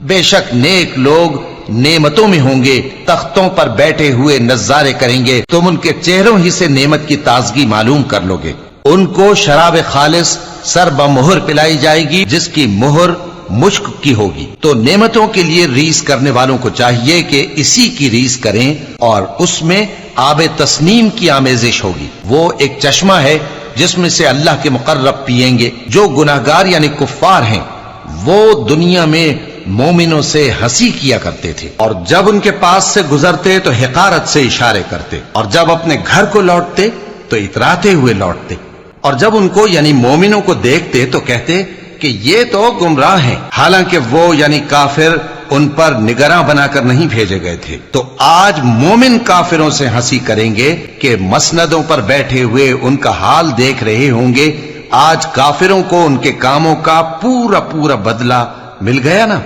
बेशक नेक लोग नेमतों में होंगे, तख्तों पर बैठे हुए नजारे करेंगे, तुम उनके चेहरों ही से नेमत की ताजगी मालूम कर लोगे। उनको शराब खालिस सर बमुहर पिलाई जाएगी, जिसकी मुहर मुश्क की होगी। तो नेमतों के लिए रीस करने वालों को चाहिए कि इसी की रीस करें, और उसमें आबे तस्नीम की आमेजिश होगी। वो एक चश्मा है जिसमें से अल्लाह के मुकर्रब पिएंगे। जो गुनाहगार यानी कुफ्फार हैं, वो दुनिया में मोमिनों से हंसी किया करते थे, और जब उनके पास से गुजरते तो हिकारत से इशारे करते, और जब अपने घर को लौटते तो इतराते हुए लौटते, और जब उनको यानी मोमिनों को देखते तो कहते कि ये तो गुमराह हैं। हालांकि वो यानी काफिर उन पर निगरां बनाकर नहीं भेजे गए थे। तो आज मोमिन काफिरों से हंसी करेंगे कि मसनदों पर बैठे हुए उनका हाल देख रहे होंगे। आज काफिरों को उनके कामों का पूरा पूरा बदला मिल गया ना।